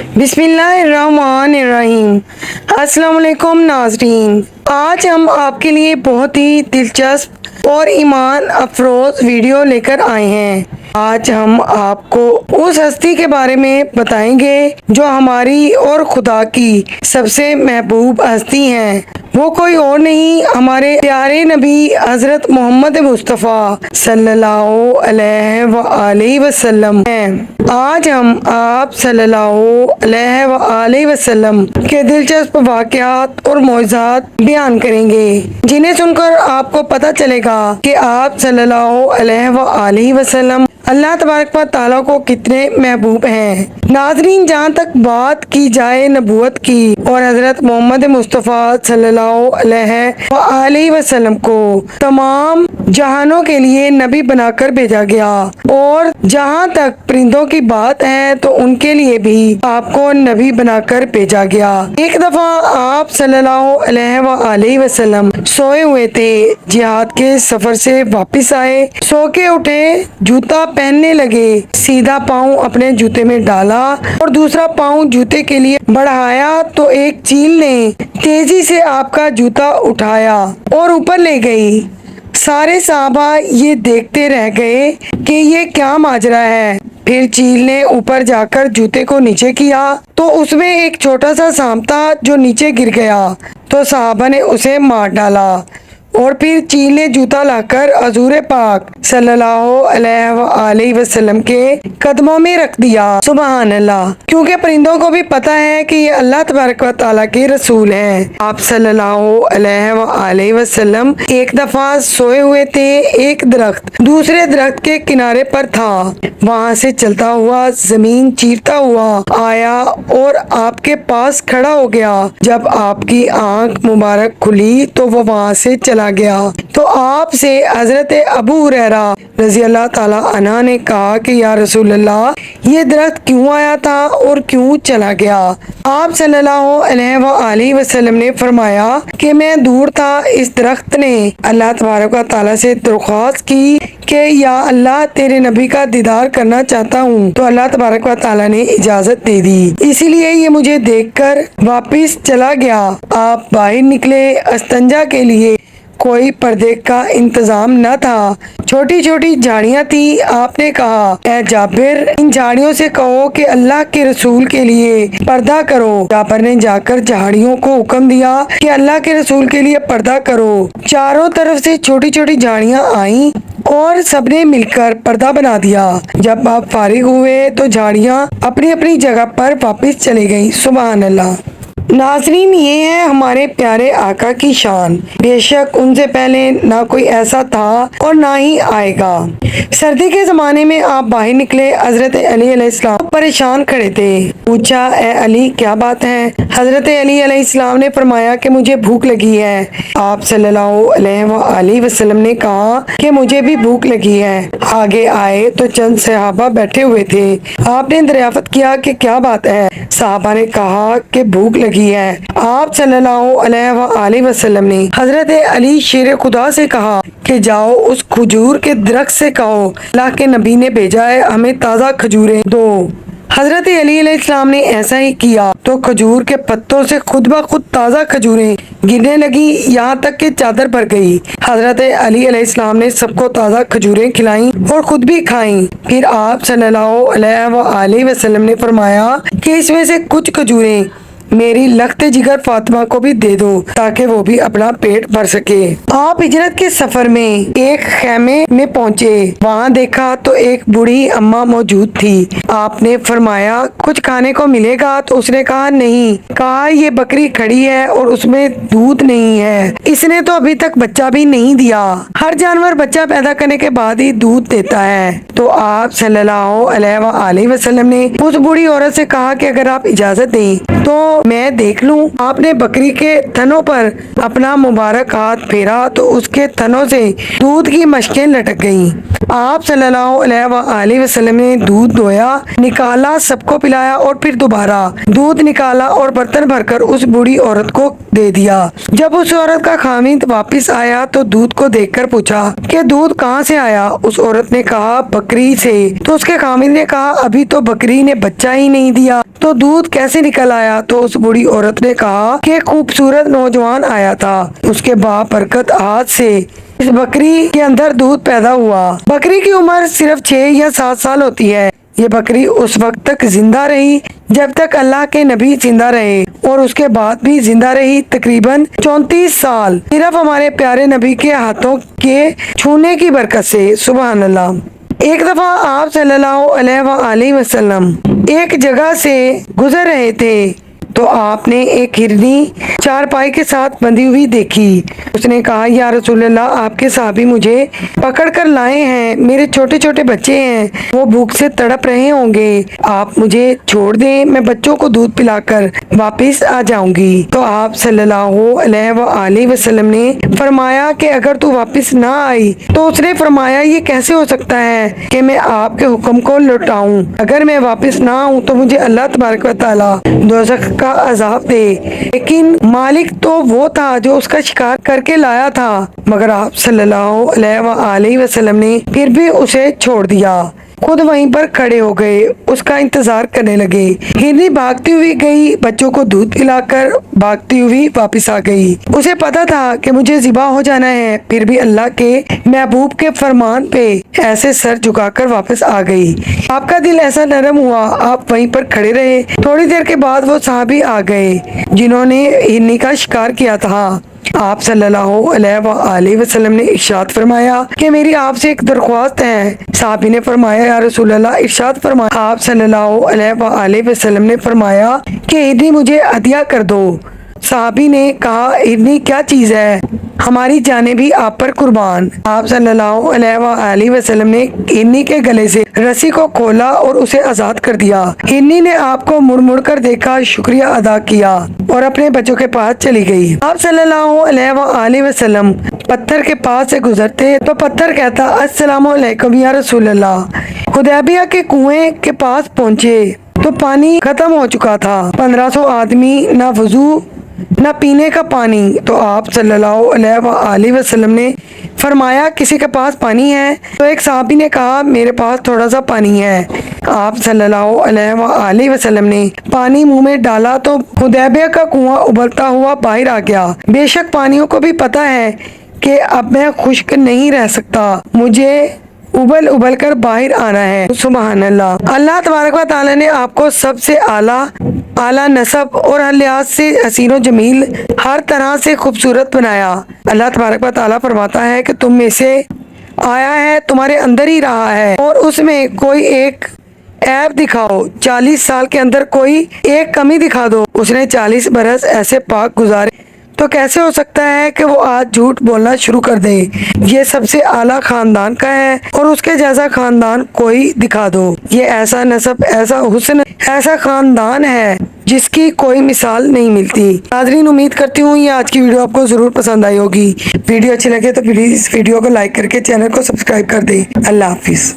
बिस्मिल्लाहिर्रहमानिर्रहीम। अस्सलाम वालेकुम नाज़रीन, आज हम आपके लिए बहुत ही दिलचस्प और ईमान अफरोज वीडियो लेकर आए हैं। आज हम आपको उस हस्ती के बारे में बताएंगे जो हमारी और खुदा की सबसे महबूब हस्ती हैं। वो कोई और नहीं, हमारे प्यारे नबी हजरत मोहम्मद मुस्तफ़ा सल्लल्लाहु अलैहि वसल्लम हैं। आज हम आप सल्लल्लाहु अलैहि वसल्लम के दिलचस्प वाक़यात और मौज़ात बयान करेंगे, जिन्हें सुनकर आपको पता चलेगा कि आप सल्लल्लाहु अलैहि वसल्लम अल्लाह तबारक व तआला को कितने महबूब हैं। नाज़रीन, जहाँ तक बात की जाए नबूवत की और हजरत मोहम्मद मुस्तफ़ा सल्लल्लाहु अलैहि वसल्लम को तमाम जहानों के लिए नबी बनाकर भेजा गया, और जहाँ तक परिंदों की बात है तो उनके लिए भी आपको नबी बनाकर भेजा गया। एक दफा आप सल्लल्लाहु अलैहि वसल्लम सोए हुए थे, जिहाद के सफर से वापस आए, सो के उठे, जूता पहनने लगे, सीधा पाँव अपने जूते में डाला और दूसरा पाँव जूते के लिए बढ़ाया तो एक चील ने तेजी से आपका जूता उठाया और ऊपर ले गई। सारे सहाबा ये देखते रह गए कि ये क्या माजरा है। फिर चील ने ऊपर जाकर जूते को नीचे किया तो उसमें एक छोटा सा सांप था जो नीचे गिर गया, तो सहाबा ने उसे मार डाला। और फिर चील ने जूता लाकर हजूर पाक सल्लल्लाहु अलैहि वसल्लम के कदमों में रख दिया। सुबहान अल्लाह, क्योंकि परिंदों को भी पता है कि ये अल्लाह तबारक व तआला के रसूल हैं। आप सल्लल्लाहु अलैहि वसल्लम एक दफा सोए हुए थे, एक दरख्त दूसरे दरख्त के किनारे पर था, वहाँ से चलता हुआ जमीन चीरता हुआ आया और आपके पास खड़ा हो गया। जब आपकी आंख मुबारक खुली तो वो वहाँ से चला गया। तो आपसे हजरत अबू हुरैरा रजी अल्लाह ताला अन्हा ने कहा कि या रसूल अल्लाह, ये दरख्त क्यों आया था और क्यों चला गया? आप सल्लल्लाहु अलैहि वसल्लम ने फरमाया कि मैं दूर था, इस दरख्त ने अल्लाह तबारक व तआला से दरख्वास्त की कि या अल्लाह, तेरे नबी का दीदार करना चाहता हूँ, तो अल्लाह तबारक व तआला ने इजाजत दे दी, इसीलिए ये मुझे देखकर वापिस चला गया। आप बाहर निकले, अस्तंजा के लिए कोई पर्दे का इंतजाम न था, छोटी छोटी झाड़ियाँ थी। आपने कहा, ए जाबिर, इन झाड़ियों से कहो कि अल्लाह के रसूल के लिए पर्दा करो। जाबिर ने जाकर झाड़ियों को हुक्म दिया कि अल्लाह के रसूल के लिए पर्दा करो। चारों तरफ से छोटी छोटी झाड़ियाँ आईं और सबने मिलकर पर्दा बना दिया। जब आप फारिग हुए तो झाड़ियाँ अपनी अपनी जगह पर वापस चली गयी। सुभान अल्लाह। नाज़रीन, ये है हमारे प्यारे आका की शान। बेशक उनसे पहले ना कोई ऐसा था और ना ही आएगा। सर्दी के ज़माने में आप बाहर निकले, हज़रत अली अलैहिस्सलाम परेशान खड़े थे। पूछा, ए अली, क्या बात है? हज़रत अली अलैहिस्सलाम ने फरमाया कि मुझे भूख लगी है। आप सल्लल्लाहु अलैहि वसल्लम ने कहा कि मुझे भी भूख लगी है। आगे आए तो चंद सहाबा बैठे हुए थे। आपने दरियाफ्त किया कि क्या बात है? सहाबा ने कहा कि भूख लगी है। आप सल्लल्लाहु अलैहि वसल्लम ने हजरत अली शेर खुदा से कहा कि जाओ उस खजूर के दरख्त से कहो अल्लाह के नबी ने भेजा है, हमें ताज़ा खजूरें दो। हजरत अली अलैहिस्सलाम ने ऐसा ही किया तो खजूर के पत्तों से खुद ब खुद ताज़ा खजूरें गिरने लगी, यहाँ तक कि चादर भर गई। हजरत अली अलैहिस्सलाम ने सबको ताज़ा खजूरें खिलाईं और खुद भी खाईं। फिर आप सल्लल्लाहु अलैहि वसल्लम ने फरमाया कि इसमें से कुछ खजूरें मेरी लख्त जिगर फातिमा को भी दे दो ताकि वो भी अपना पेट भर सके। आप हिजरत के सफर में एक खेमे में पहुँचे, वहाँ देखा तो एक बूढ़ी अम्मा मौजूद थी। आपने फरमाया, कुछ खाने को मिलेगा? तो उसने कहा, नहीं। कहा, ये बकरी खड़ी है और उसमें दूध नहीं है, इसने तो अभी तक बच्चा भी नहीं दिया। हर जानवर बच्चा पैदा करने के बाद ही दूध देता है। तो आप सल्लल्लाहु अलैहि वसल्लम ने उस बूढ़ी औरत से कहा कि अगर आप इजाजत दें तो میں دیکھ لوں۔ آپ نے بکری کے تھنوں پر اپنا مبارک ہاتھ پھیرا تو اس کے تھنوں سے دودھ کی مشکیں لٹک گئیں۔ آپ صلی اللہ علیہ وآلہ وسلم نے دودھ دویا، نکالا، سب کو پلایا اور پھر دوبارہ دودھ نکالا اور برتن بھر کر اس بوڑھی عورت کو دے دیا۔ جب اس عورت کا خاوند واپس آیا تو دودھ کو دیکھ کر پوچھا کہ دودھ کہاں سے آیا؟ اس عورت نے کہا بکری سے۔ تو اس کے خاوند نے کہا ابھی تو بکری نے بچہ ہی نہیں دیا تو دودھ کیسے نکل آیا؟ تو اس بوڑھی عورت نے کہا کہ خوبصورت نوجوان آیا تھا، اس کے بابرکت ہاتھ سے اس بکری کے اندر دودھ پیدا ہوا۔ بکری کی عمر صرف 6 یا 7 سال ہوتی ہے۔ یہ بکری اس وقت تک زندہ رہی جب تک اللہ کے نبی زندہ رہے اور اس کے بعد بھی زندہ رہی، تقریباً 34 سال، صرف ہمارے پیارے نبی کے ہاتھوں کے چھونے کی برکت سے۔ سبحان اللہ۔ ایک دفعہ آپ صلی اللہ علیہ وآلہ وسلم ایک جگہ سے گزر رہے تھے تو آپ نے ایک ہرنی چارپائی کے ساتھ بندھی ہوئی دیکھی۔ اس نے کہا یا رسول اللہ، آپ کے صحابی مجھے پکڑ کر لائے ہیں، میرے چھوٹے چھوٹے بچے ہیں، وہ بھوک سے تڑپ رہے ہوں گے، آپ مجھے چھوڑ دیں، میں بچوں کو دودھ پلا کر واپس آ جاؤں گی۔ تو آپ صلی اللہ علیہ وآلہ وسلم نے فرمایا کہ اگر تو واپس نہ آئی تو اس نے فرمایا یہ کیسے ہو سکتا ہے کہ میں آپ کے حکم کو لوٹاؤں؟ اگر میں واپس نہ آؤں تو مجھے اللہ تبارک و تعالیٰ دوزخ کا عذاب دے۔ لیکن مالک تو وہ تھا جو اس کا شکار کر کے لایا تھا، مگر آپ صلی اللہ علیہ وآلہ وسلم نے پھر بھی اسے چھوڑ دیا، خود وہیں پر کھڑے ہو گئے، اس کا انتظار کرنے لگے۔ ہرنی بھاگتی ہوئی گئی، بچوں کو دودھ پلا کر بھاگتی ہوئی واپس آ گئی۔ اسے پتا تھا کہ مجھے ذبح ہو جانا ہے، پھر بھی اللہ کے محبوب کے فرمان پہ ایسے سر جھکا کر واپس آ گئی۔ آپ کا دل ایسا نرم ہوا، آپ وہیں پر کھڑے رہے۔ تھوڑی دیر کے بعد وہ صحابی آ گئے جنہوں نے ہرنی کا شکار کیا تھا۔ آپ صلی اللہ علیہ وآلہ وسلم نے ارشاد فرمایا کہ میری آپ سے ایک درخواست ہے۔ صحابی نے فرمایا یا رسول اللہ ارشاد فرمایا۔ آپ صلی اللہ علیہ وآلہ وسلم نے فرمایا کہ ہرنی مجھے ہدیہ کر دو۔ صحابی نے کہا ہرنی کیا چیز ہے؟ ہماری جانیں بھی آپ پر قربان۔ آپ صلی اللہ علیہ وآلہ وسلم نے ہرنی کے گلے سے رسی کو کھولا اور اسے آزاد کر دیا۔ ہرنی نے آپ کو مڑ مڑ کر دیکھا، شکریہ ادا کیا اور اپنے بچوں کے پاس چلی گئی۔ آپ صلی اللہ علیہ وآلہ وسلم پتھر کے پاس سے گزرتے تو پتھر کہتا السلام علیکم یا رسول اللہ۔ حدیبیہ کے کنویں کے پاس پہنچے تو پانی ختم ہو چکا تھا، 1500 آدمی، نہ وضو نہ پینے کا پانی۔ تو آپ صلی اللہ علیہ وآلہ وسلم نے فرمایا کسی کے پاس پانی ہے؟ تو ایک صحابی نے کہا میرے پاس تھوڑا سا پانی ہے۔ آپ صلی اللہ علیہ وآلہ وسلم نے پانی منہ میں ڈالا تو حدیبیہ کا کنواں ابلتا ہوا باہر آ گیا۔ بے شک پانیوں کو بھی پتہ ہے کہ اب میں خشک نہیں رہ سکتا، مجھے ابل ابل کر باہر آنا ہے۔ سبحان اللہ۔ اللہ تبارک و تعالیٰ نے آپ کو سب سے اعلیٰ نسب اور ہر لحاظ سے حسین و جمیل، ہر طرح سے خوبصورت بنایا۔ اللہ تبارک و تعالیٰ فرماتا ہے کہ تم میں سے آیا ہے، تمہارے اندر ہی رہا ہے، اور اس میں کوئی ایک عیب دکھاؤ، 40 سال کے اندر کوئی ایک کمی دکھا دو۔ اس نے 40 برس ایسے پاک گزارے تو کیسے ہو سکتا ہے کہ وہ آج جھوٹ بولنا شروع کر دے؟ یہ سب سے اعلیٰ خاندان کا ہے اور اس کے جیسا خاندان کوئی دکھا دو۔ یہ ایسا نسب، ایسا حسن، ایسا خاندان ہے جس کی کوئی مثال نہیں ملتی۔ ناظرین، امید کرتی ہوں یہ آج کی ویڈیو آپ کو ضرور پسند آئی ہوگی۔ ویڈیو اچھی لگے تو پلیز ویڈیو کو لائک کر کے چینل کو سبسکرائب کر دیں۔ اللہ حافظ۔